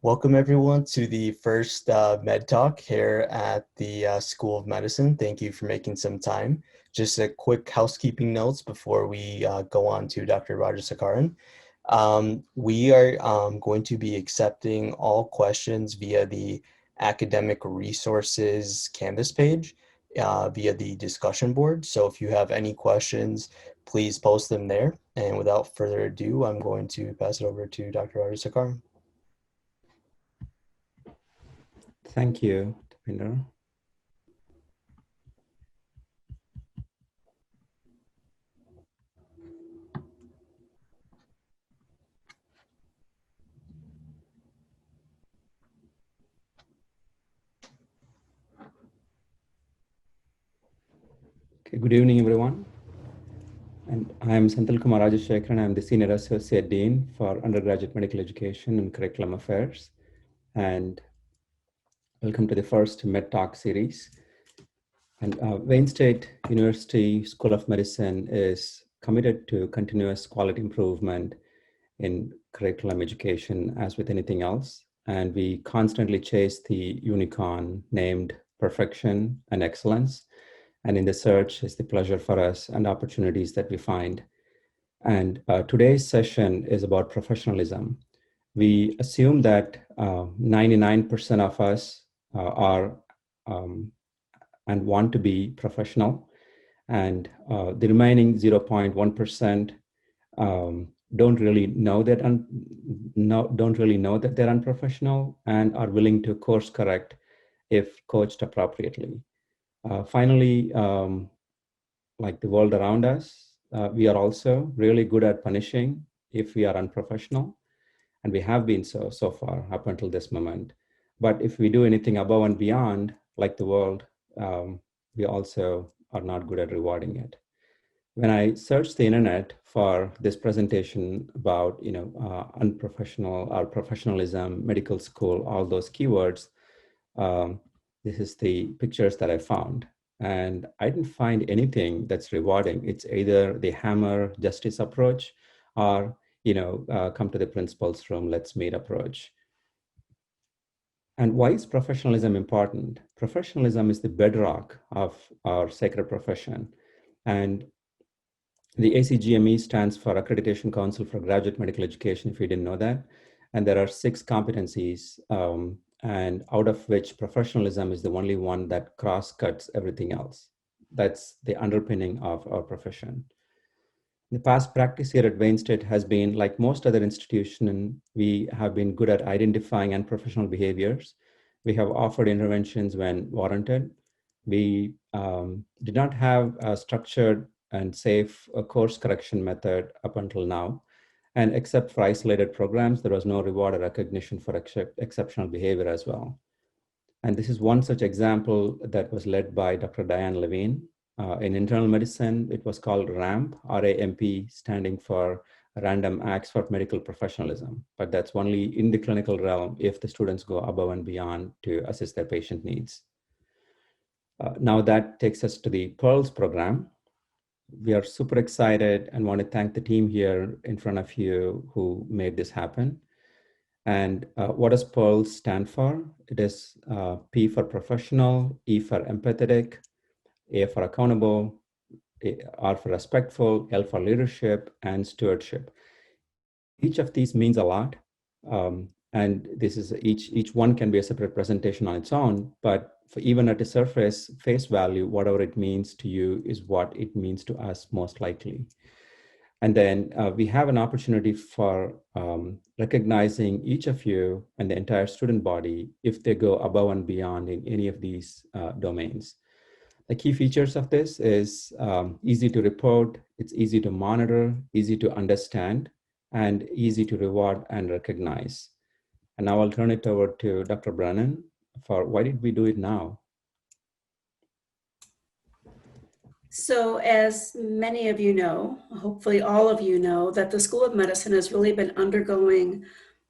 Welcome everyone to the first Med Talk here at the School of Medicine. Thank you for making some time. Just a quick housekeeping notes before we go on to Dr. Rajasekaran. We are going to be accepting all questions via the academic resources Canvas page via the discussion board. So if you have any questions, please post them there. And without further ado, I'm going to pass it over to Dr. Rajasekaran. Thank you, Deepinder. Okay, good evening, everyone. And I'm Senthil Kumar Rajashekharan. I'm the Senior Associate Dean for Undergraduate Medical Education and Curriculum Affairs. And welcome to the first Med Talk series. And Wayne State University School of Medicine is committed to continuous quality improvement in curriculum education as with anything else. And we constantly chase the unicorn named perfection and excellence. And in the search is the pleasure for us and opportunities that we find. And today's session is about professionalism. We assume that 99% of us are and want to be professional, and the remaining 0.1% don't really know that they're unprofessional and are willing to course correct if coached appropriately. Finally, like the world around us, we are also really good at punishing if we are unprofessional, and we have been so far up until this moment. But if we do anything above and beyond, like the world, we also are not good at rewarding it. When I searched the internet for this presentation about unprofessional or professionalism, medical school, all those keywords, this is the pictures that I found. And I didn't find anything that's rewarding. It's either the hammer justice approach or, come to the principal's room, let's meet approach. And why is professionalism important? Professionalism is the bedrock of our sacred profession. And the ACGME stands for Accreditation Council for Graduate Medical Education, if you didn't know that. And there are 6 competencies, and out of which professionalism is the only one that cross-cuts everything else. That's the underpinning of our profession. The past practice here at Wayne State has been, like most other institutions, we have been good at identifying unprofessional behaviors. We have offered interventions when warranted. We did not have a structured and safe course correction method up until now. And except for isolated programs, there was no reward or recognition for exceptional behavior as well. And this is one such example that was led by Dr. Diane Levine. In internal medicine, it was called RAMP, R-A-M-P, standing for Random Acts for Medical Professionalism. But that's only in the clinical realm if the students go above and beyond to assess their patient needs. Now that takes us to the PEARLS program. We are super excited and want to thank the team here in front of you who made this happen. And what does PEARLS stand for? It is P for professional, E for empathetic, A for accountable, R for respectful, L for leadership, and stewardship. Each of these means a lot. And this is each one can be a separate presentation on its own, but for even at a surface face value, whatever it means to you is what it means to us most likely. And then we have an opportunity for recognizing each of you and the entire student body if they go above and beyond in any of these domains. The key features of this is easy to report, it's easy to monitor, easy to understand, and easy to reward and recognize. And now I'll turn it over to Dr. Brennan for why did we do it now? So as many of you know, hopefully all of you know, that the School of Medicine has really been undergoing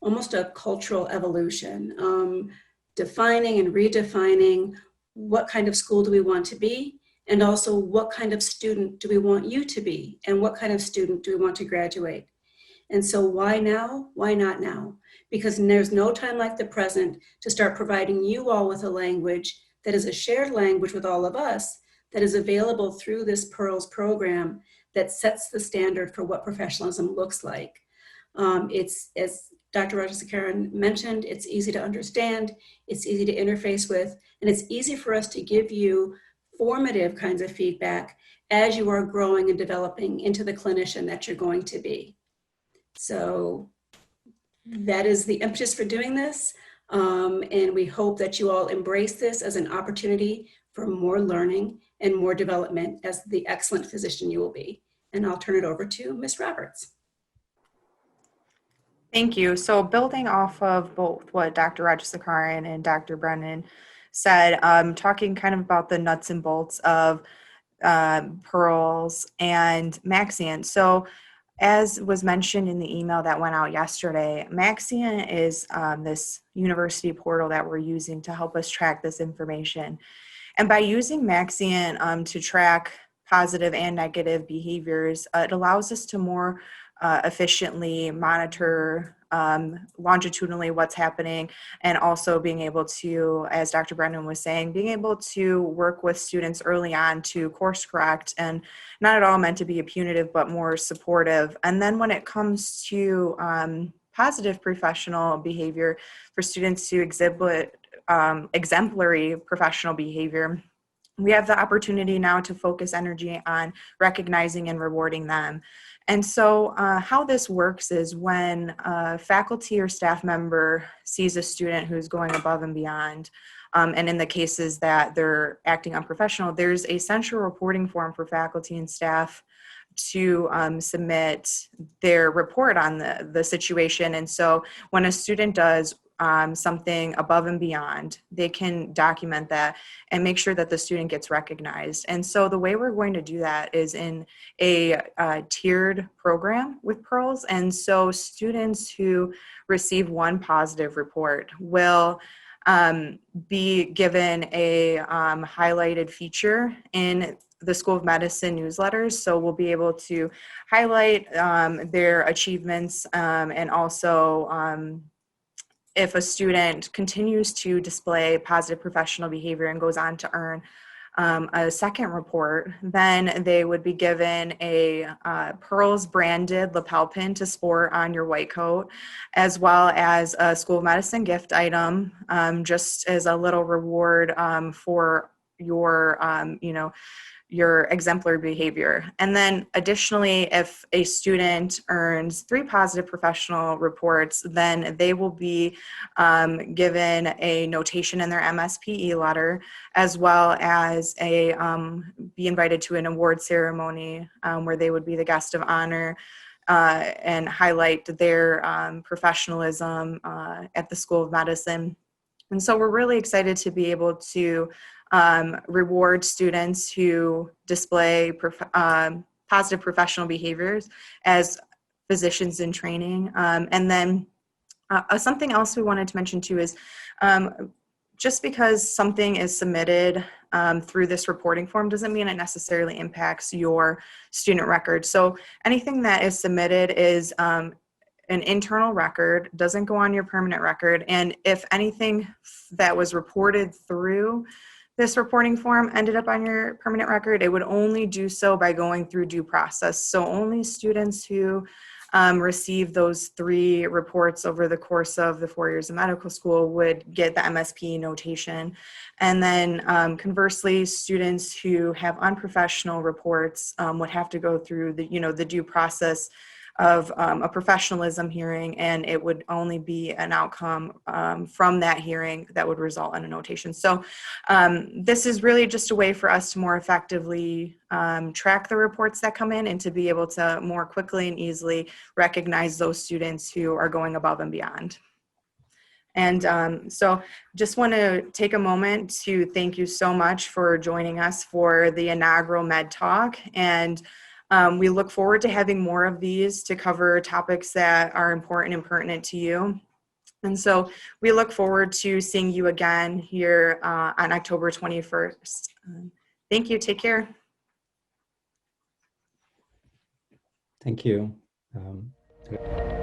almost a cultural evolution, defining and redefining what kind of school do we want to be, and also what kind of student do we want you to be, and what kind of student do we want to graduate. And so why now? Why not now? Because there's no time like the present to start providing you all with a language that is a shared language with all of us, that is available through this Pearls program, that sets the standard for what professionalism looks like. It's, as Dr. Rajasekaran mentioned, it's easy to understand, it's easy to interface with, and it's easy for us to give you formative kinds of feedback as you are growing and developing into the clinician that you're going to be. So that is the impetus for doing this. And we hope that you all embrace this as an opportunity for more learning and more development as the excellent physician you will be. And I'll turn it over to Ms. Roberts. Thank you. So building off of both what Dr. Rajasekaran and Dr. Brennan said, talking kind of about the nuts and bolts of Pearls and Maxian. So as was mentioned in the email that went out yesterday, Maxian is this university portal that we're using to help us track this information. And by using Maxian to track positive and negative behaviors, it allows us to more efficiently monitor longitudinally what's happening, and also being able to, as Dr. Brennan was saying, being able to work with students early on to course correct, and not at all meant to be a punitive, but more supportive. And then when it comes to positive professional behavior for students to exhibit exemplary professional behavior, we have the opportunity now to focus energy on recognizing and rewarding them. And so how this works is when a faculty or staff member sees a student who's going above and beyond, and in the cases that they're acting unprofessional, there's a central reporting form for faculty and staff to submit their report on the situation. And so when a student does something above and beyond, they can document that and make sure that the student gets recognized. And so the way we're going to do that is in a tiered program with Pearls. And so students who receive one positive report will be given a highlighted feature in the School of Medicine newsletters. So we'll be able to highlight their achievements, and also if a student continues to display positive professional behavior and goes on to earn a second report, then they would be given a Pearls branded lapel pin to sport on your white coat, as well as a School of Medicine gift item, just as a little reward for your, your exemplary behavior. And then additionally, if a student earns 3 positive professional reports, then they will be given a notation in their MSPE letter, as well as a be invited to an award ceremony where they would be the guest of honor and highlight their professionalism at the School of Medicine. And so we're really excited to be able to reward students who display positive professional behaviors as physicians in training. And then something else we wanted to mention too is just because something is submitted through this reporting form doesn't mean it necessarily impacts your student record. So anything that is submitted is an internal record, doesn't go on your permanent record. And if anything that was reported through this reporting form ended up on your permanent record, it would only do so by going through due process. So only students who receive those 3 reports over the course of the 4 years of medical school would get the MSP notation. And then conversely, students who have unprofessional reports would have to go through the due process of a professionalism hearing, and it would only be an outcome from that hearing that would result in a notation. So this is really just a way for us to more effectively track the reports that come in, and to be able to more quickly and easily recognize those students who are going above and beyond. And so just want to take a moment to thank you so much for joining us for the inaugural Med Talk. And we look forward to having more of these to cover topics that are important and pertinent to you. And so we look forward to seeing you again here on October 21st. Thank you. Take care. Thank you. Great.